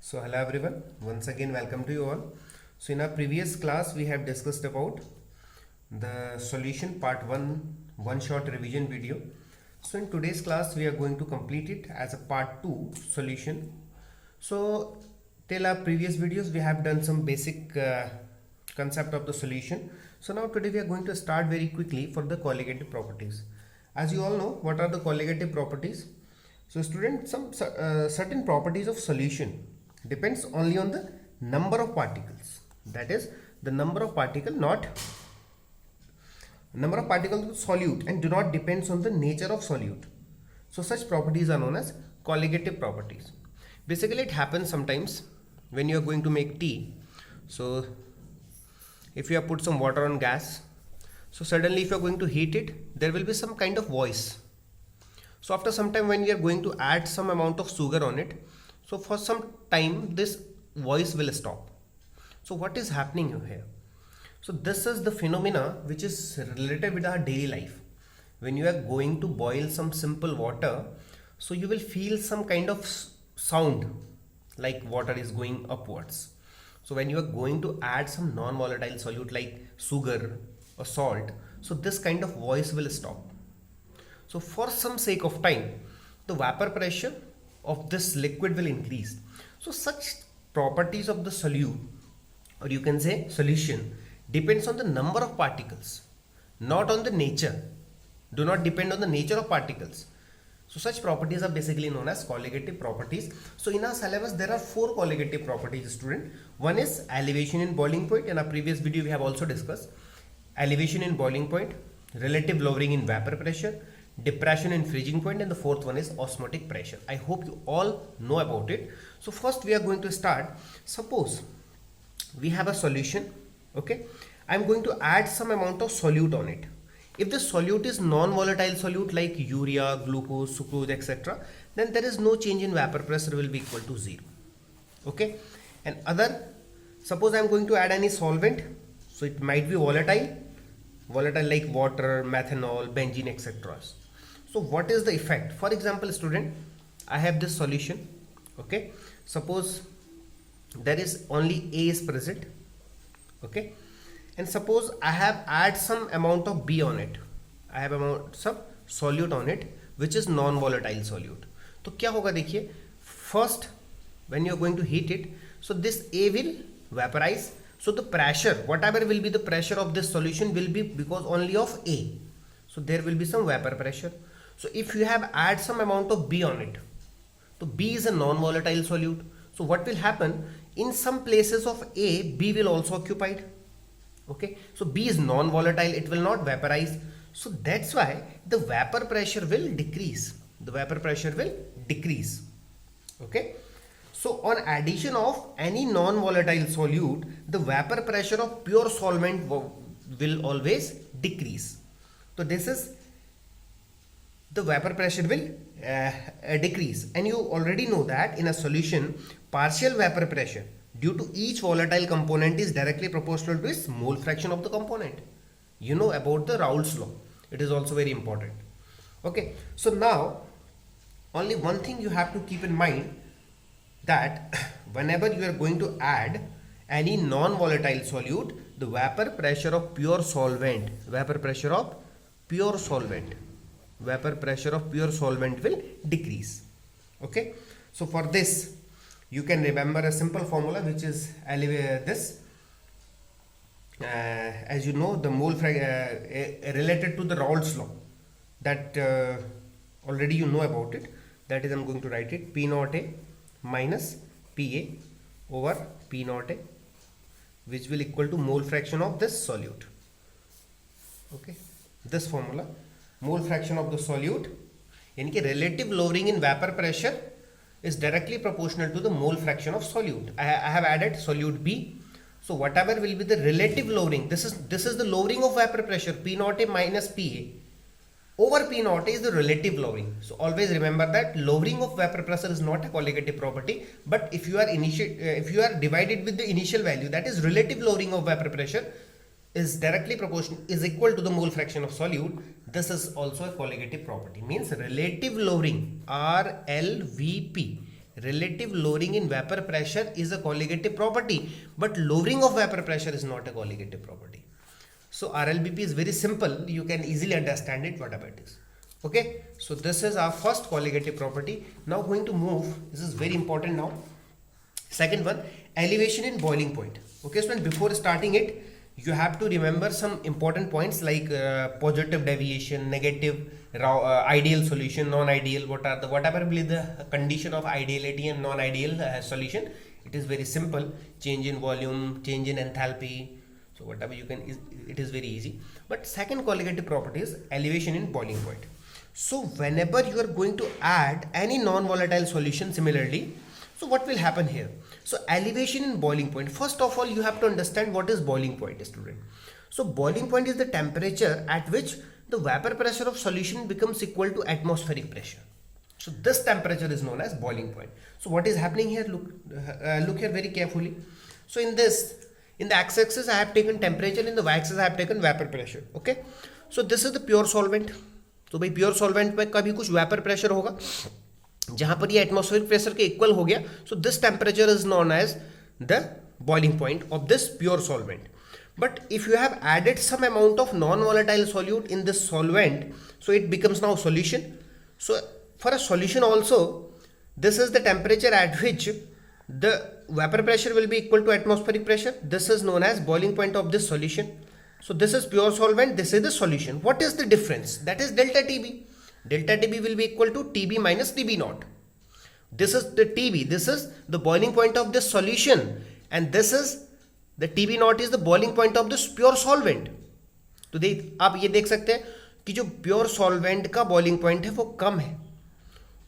So hello everyone, once again welcome to you all. So in our previous class we have discussed about the solution part 1 shot revision video. So in today's class we are going to complete it as a part 2 solution. So till our previous videos we have done some basic concept of the solution. So now today we are going to start very quickly for the colligative properties. As you all know, what are the colligative properties? So student, some certain properties of solution depends only on the number of particles. That is the number of particle, not number of particles of solute, and do not depends on the nature of solute. So such properties are known as colligative properties. Basically it happens sometimes when you are going to make tea. So if you have put some water on gas, so suddenly if you are going to heat it, there will be some kind of voice. So after some time when you are going to add some amount of sugar on it, so for some time this voice will stop. So what is happening here? So this is the phenomena which is related with our daily life. When you are going to boil some simple water, so you will feel some kind of sound like water is going upwards. So when you are going to add some non-volatile solute like sugar or salt, so this kind of voice will stop. So for some sake of time, the vapor pressure of this liquid will increase. So such properties of the solute, or you can say solution, depends on the number of particles, not on the nature. Do not depend on the nature of particles. So such properties are basically known as colligative properties. So in our syllabus there are 4 colligative properties, student. One is elevation in boiling point. In our previous video we have also discussed elevation in boiling point, relative lowering in vapor pressure, depression in freezing point, and the fourth one is osmotic pressure. I hope you all know about it. So first we are going to start. Suppose we have a solution, okay. I am going to add some amount of solute on it. If the solute is non-volatile solute like urea, glucose, sucrose, etc., then there is no change in vapor pressure, will be equal to 0. Okay. And suppose I am going to add any solvent, so it might be volatile like water, methanol, benzene, etc. So what is the effect? For example, student, I have this solution, okay. Suppose there is only A is present, okay, and suppose I have add some amount of B on it. I have some solute on it which is non-volatile solute. तो क्या होगा देखिए, first when you are going to heat it, so this A will vaporize. So the pressure, whatever will be the pressure of this solution will be because only of A. So there will be some vapor pressure. So if you have add some amount of B on it, so B is a non-volatile solute. So what will happen, in some places of A, B will also occupied. Okay, so B is non-volatile, it will not vaporize. So that's why the vapor pressure will decrease. The vapor pressure will decrease. Okay. So on addition of any non-volatile solute, the vapor pressure of pure solvent will always decrease. So this is the vapor pressure will decrease, and you already know that in a solution partial vapor pressure due to each volatile component is directly proportional to its mole fraction of the component. You know about the Raoult's law. It is also very important. Okay, so now only one thing you have to keep in mind, that whenever you are going to add any non-volatile solute, the vapor pressure of pure solvent will decrease. Okay, so for this you can remember a simple formula which is this. As you know, the mole related to the Raoult's law, that already you know about it. That is, I'm going to write it, P naught A minus PA over P naught A, which will equal to mole fraction of this solute. Okay, this formula, mole fraction of the solute, यानी कि relative lowering in vapor pressure is directly proportional to the mole fraction of solute. I have added solute B. So whatever will be the relative lowering, this is the lowering of vapor pressure, P naught A minus PA over P naught A is the relative lowering. So always remember that lowering of vapor pressure is not a colligative property, but if you are divided with the initial value, that is relative lowering of vapor pressure is directly proportional, is equal to the mole fraction of solute. This is also a colligative property, means relative lowering, RLVP, relative lowering in vapor pressure is a colligative property, but lowering of vapor pressure is not a colligative property. So RLBP is very simple, you can easily understand it whatever it is. Okay, so this is our first colligative property. Now going to move, this is very important now. Second one, elevation in boiling point. Okay, so before starting it, you have to remember some important points like positive deviation, negative, ideal solution, non-ideal. Whatever will be the condition of ideality and non-ideal solution. It is very simple. Change in volume, change in enthalpy. So whatever you can, it is very easy. But second colligative property is elevation in boiling point. So whenever you are going to add any non-volatile solution similarly, so what will happen here? So elevation in boiling point. First of all, you have to understand what is boiling point, student. So boiling point is the temperature at which the vapor pressure of solution becomes equal to atmospheric pressure. So this temperature is known as boiling point. So what is happening here? Look here very carefully. So in the x-axis I have taken temperature, in the y-axis I have taken vapor pressure. Okay. So this is the pure solvent. तो भाई pure solvent में कभी कुछ vapour pressure होगा जहां पर ये atmospheric pressure के इक्वल हो गया. So this temperature is known as the boiling point of this pure solvent. But if you have added some amount of non-volatile solute in this solvent, so it becomes now solution. So for a solution also, this is the temperature at which the vapor pressure will be equal to atmospheric pressure. This is known as boiling point of this solution. So this is pure solvent, this is the solution. What is the difference? That is delta TB. Delta TB will be equal to TB minus TB naught. This is the TB, this is the boiling point of this solution, and this is the TB naught is the boiling point of this pure solvent. तो आप ये देख सकते हैं कि जो pure solvent का boiling point है वो कम है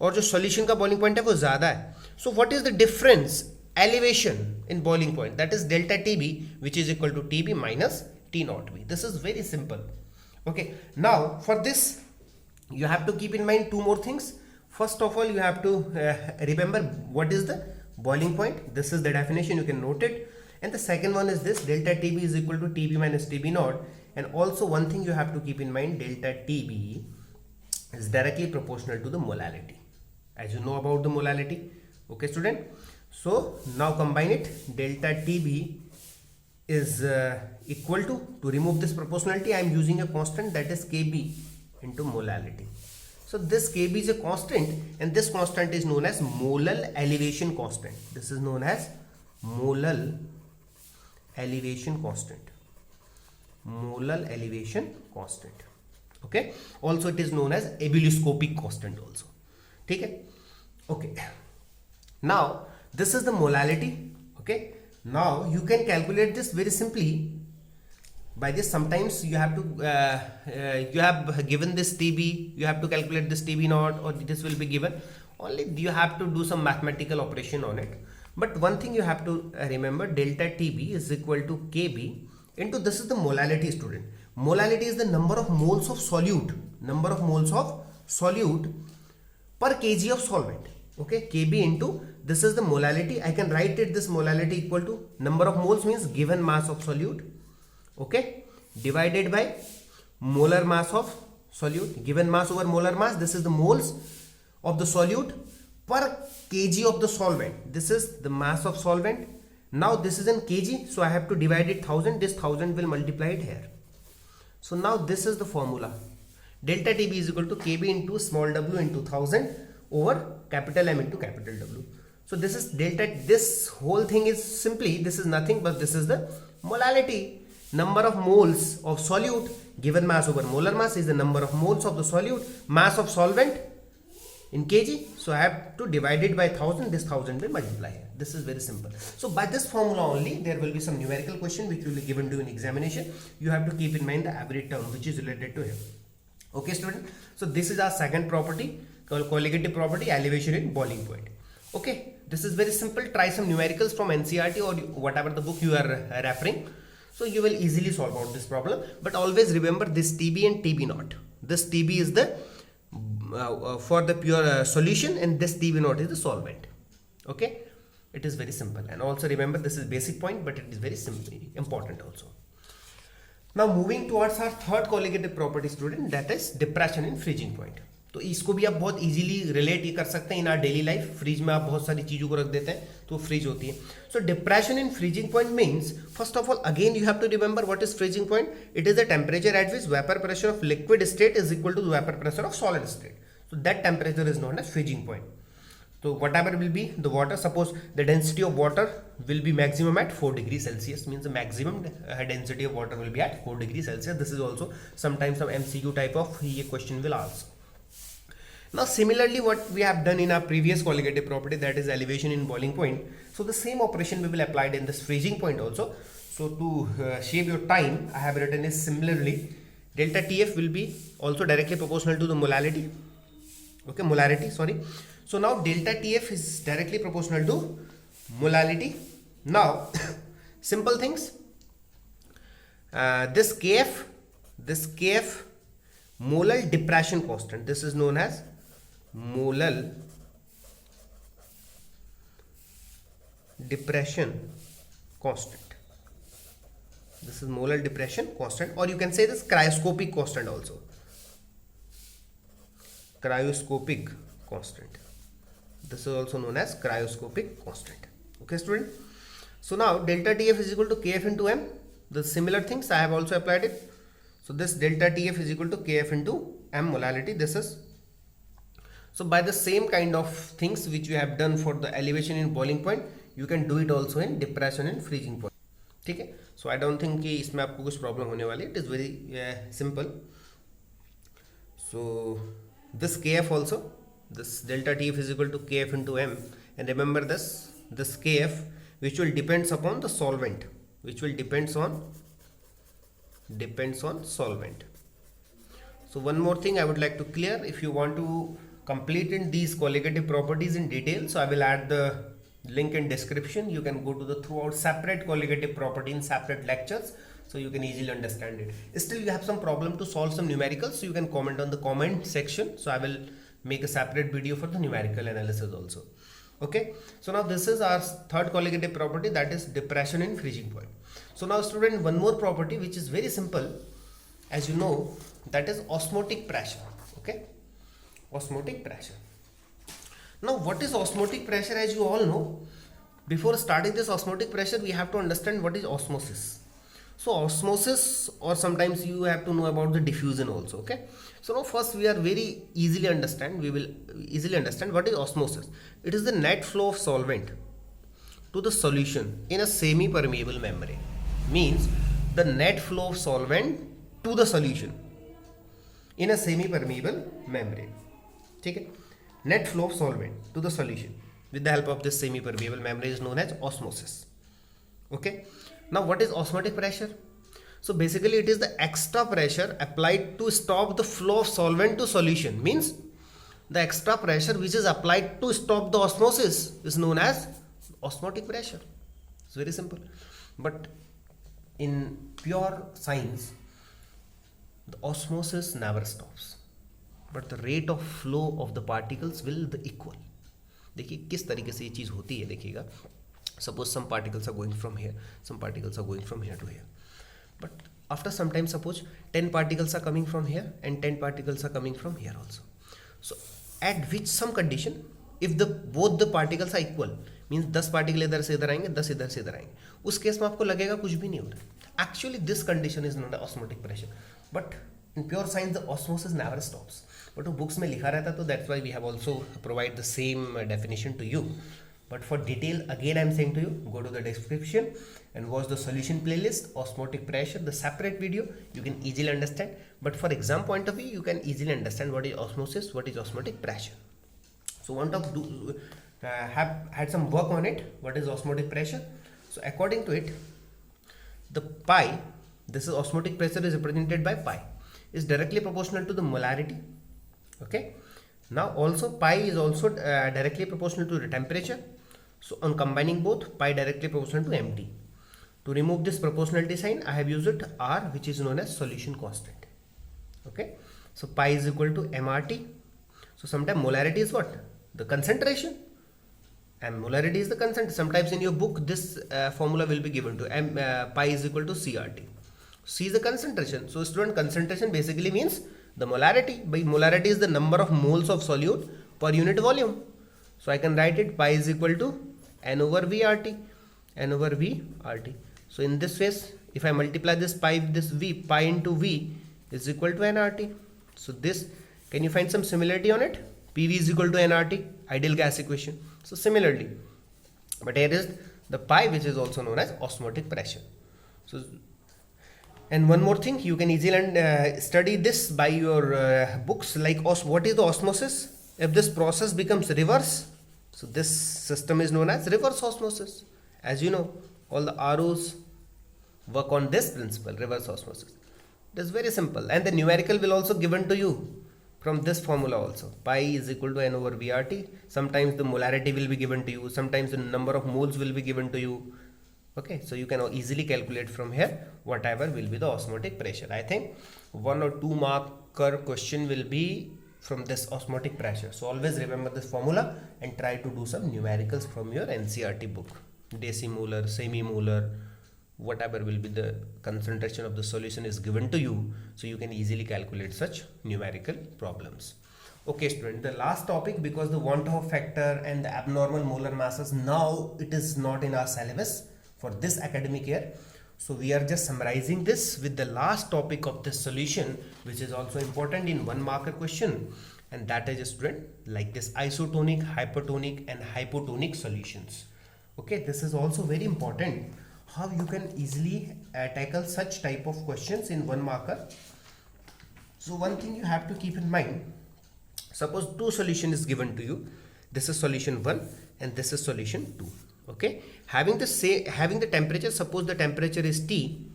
और जो सॉल्यूशन का बॉइलिंग पॉइंट है वो ज़्यादा है. So what is the difference? Elevation in boiling point, that is delta TB which is equal to TB minus T naught B. This is very simple. Okay, now for this you have to keep in mind two more things. First of all, you have to remember what is the boiling point. This is the definition, you can note it. And the second one is this, delta TB is equal to TB minus TB naught. And also one thing you have to keep in mind, delta TB is directly proportional to the molality, as you know about the molality. Okay student, so now combine it. Delta TB is equal to remove this proportionality I am using a constant, that is Kb into molality. So this Kb is a constant and this constant is known as molal elevation constant. This is known as molal elevation constant. Molal elevation constant. Okay, also it is known as ebullioscopic constant also. ठीक है? Okay, now this is the molality. Okay, now you can calculate this very simply by this. Sometimes you have to you have given this TB, you have to calculate this TB naught, or this will be given. Only you have to do some mathematical operation on it. But one thing you have to remember, delta TB is equal to Kb into, this is the molality student. Molality is the number of moles of solute, number of moles of solute per kg of solvent. Okay, Kb into, this is the molality. I can write it, this molality equal to number of moles means given mass of solute, okay, divided by molar mass of solute. Given mass over molar mass, this is the moles of the solute per kg of the solvent. This is the mass of solvent. Now this is in kg, so I have to divide it 1000. This 1000 will multiply it here. So now this is the formula. Delta TB is equal to Kb into small w into 1000 over capital M into capital W. So this is delta, this whole thing is simply, this is nothing but this is the molality. Number of moles of solute given mass over molar mass is the number of moles of the solute, mass of solvent in kg. So I have to divide it by 1000, this 1000 will multiply here. This is very simple. So by this formula only, there will be some numerical question which will be given to you in examination. You have to keep in mind the average term which is related to him. Okay student, so this is our second property called colligative property, elevation in boiling point. Okay, this is very simple. Try some numericals from NCERT or whatever the book you are referring. So you will easily solve out this problem. But always remember this TB and TB naught. This TB is the for the pure solution, and this TB naught is the solvent. Okay, it is very simple. And also remember, this is basic point, but it is very simple, important also. Now moving towards our third colligative property student, that is depression in freezing point. तो इसको भी आप बहुत easily relate कर सकते हैं इन are daily life. Fridge में आप बहुत सारी चीज़ों को रख देते हैं तो फ्रीज होती है। So depression in freezing point means, first of all again you have to remember what is freezing point. It is the temperature at which vapour pressure of liquid state is equal to vapour pressure of solid state. So that temperature is known as freezing point. So whatever will be the water, suppose the density of water will be maximum at 4 degrees Celsius, means the maximum density of water will be at 4 degrees Celsius. This is also sometimes some MCQ type of question will ask. Now similarly what we have done in our previous colligative property, that is elevation in boiling point. So the same operation we will apply in this freezing point also. So to save your time, I have written is similarly delta TF will be also directly proportional to the molality. Okay, molarity, sorry. So now delta TF is directly proportional to molality. Now simple things, this kf molar depression constant, this is known as molar depression constant. This is molar depression constant, or you can say this cryoscopic constant also. Cryoscopic constant, this is also known as cryoscopic constant. Okay student, so now delta TF is equal to kf into m. The similar things I have also applied it. So this delta TF is equal to kf into m molality. This is, so by the same kind of things which you have done for the elevation in boiling point, you can do it also in depression and freezing point. ठीक है, so I don't think कि इसमें आपको कुछ problem होने वाली है. It is very simple. So this kf also, this delta TF is equal to kf into m, and remember this kf which will depends upon the solvent, which will depends on solvent. So one more thing I would like to clear, if you want to complete in these colligative properties in detail, so I will add the link in description. You can go to the throughout separate colligative property in separate lectures, so you can easily understand it. Still you have some problem to solve some numericals, so you can comment on the comment section, so I will make a separate video for the numerical analysis also. Okay, so now this is our third colligative property, that is depression in freezing point. So now student, one more property which is very simple, as you know, that is osmotic pressure. Okay, osmotic pressure. Now what is osmotic pressure? As you all know, before starting this osmotic pressure we have to understand what is osmosis. So osmosis, or sometimes you have to know about the diffusion also. Okay, so now first we will easily understand what is osmosis. It is the net flow of solvent to the solution in a semi permeable membrane. Means the net flow of solvent to the solution in a semi permeable membrane. Okay, net flow of solvent to the solution with the help of this semi permeable membrane is known as osmosis. Okay, now what is osmotic pressure? So basically it is the extra pressure applied to stop the flow of solvent to solution. Means the extra pressure which is applied to stop the osmosis is known as osmotic pressure. It's very simple. But in pure science, the osmosis never stops, but the rate of flow of the particles will be equal. देखिए किस तरीके से ये चीज़ होती है, देखिएगा. Suppose some particles are going from here, some particles are going from here to here, but after some time suppose 10 particles are coming from here and 10 particles are coming from here also. So at which some condition, if the both the particles are equal, means 10 particle इधर से इधर आएंगे, 10 इधर से इधर आएंगे, उस case में आपको लगेगा कुछ भी नहीं हो रहा. Actually this condition is not osmotic pressure, but in pure science the osmosis never stops. But वो books में लिखा रहता, तो that's why we have also provide the same definition to you. But for detail, again I am saying to you, go to the description and watch the solution playlist, osmotic pressure, the separate video, you can easily understand. But for exam point of view, you can easily understand what is osmosis, what is osmotic pressure. So want to have had some work on it, what is osmotic pressure. So according to it, the pi, this is osmotic pressure is represented by pi, is directly proportional to the molarity. Okay, now also pi is also directly proportional to the temperature. So on combining both, pi directly proportional to mt. To remove this proportionality sign, I have used R, which is known as solution constant. Okay, so pi is equal to mRT. So sometimes molarity is what? The concentration, and molarity is the concentration. Sometimes in your book this formula will be given to pi is equal to CRT. C is the concentration. So student, concentration basically means the molarity. By molarity is the number of moles of solute per unit volume. So I can write it pi is equal to n over v RT, n over v RT. So in this case, if I multiply this pi into v is equal to nRT. So this, can you find some similarity on it? PV is equal to nRT, ideal gas equation. So similarly, but here is the pi, which is also known as osmotic pressure. So, and one more thing, you can easily study this by your books, like what is the osmosis? If this process becomes reverse, so this system is known as reverse osmosis. As you know, all the ROs work on this principle, reverse osmosis. It is very simple, and the numerical will also given to you from this formula also. Pi is equal to n over VRT. Sometimes the molarity will be given to you, sometimes the number of moles will be given to you. Okay, so you can easily calculate from here whatever will be the osmotic pressure. I think 1 or 2 marker question will be from this osmotic pressure. So always remember this formula and try to do some numericals from your NCERT book. Decimolar, semimolar, whatever will be the concentration of the solution is given to you, so you can easily calculate such numerical problems. Okay student, the last topic, because the Van 't Hoff factor and the abnormal molar masses, now it is not in our syllabus for this academic year. So we are just summarizing this with the last topic of this solution, which is also important in 1 marker question, and that is, student, like this isotonic, hypertonic and hypotonic solutions. Okay, this is also very important, how you can easily tackle such type of questions in 1 marker. So one thing you have to keep in mind, suppose 2 solution is given to you. This is solution 1 and this is solution 2. Okay, having the temperature, suppose the temperature is T.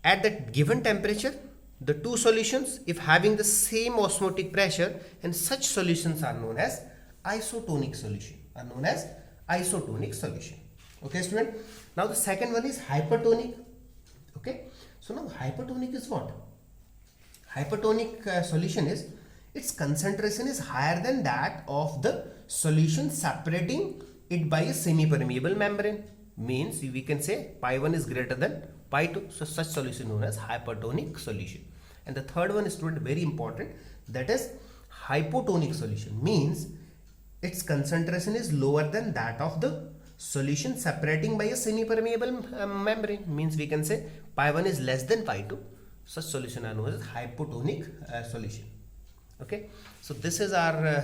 At that given temperature, the 2 solutions, if having the same osmotic pressure, and such solutions are known as isotonic solution, Okay student, now the second one is hypertonic. Okay, so now hypertonic is what? Hypertonic solution is, its concentration is higher than that of the solution separating it by a semi-permeable membrane. Means we can say pi 1 is greater than pi 2. So such solution known as hypertonic solution. And the third one is, student, very important, that is hypotonic solution. Means its concentration is lower than that of the solution separating by a semi-permeable membrane. Means we can say pi 1 is less than pi 2. Such solution are known as hypotonic solution. Okay, so this is our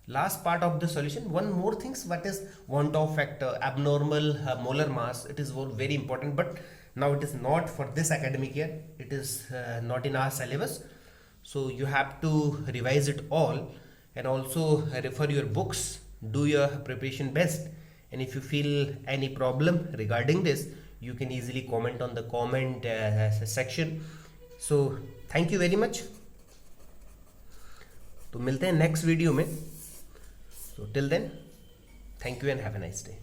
last part of the solution. One more things, what is Van 't Hoff factor, abnormal molar mass. It is very important, but now it is not for this academic year. It is not in our syllabus, so you have to revise it all and also refer your books, do your preparation best. And if you feel any problem regarding this, you can easily comment on the comment section. So thank you very much. तो मिलते हैं next video में. So till then, thank you and have a nice day.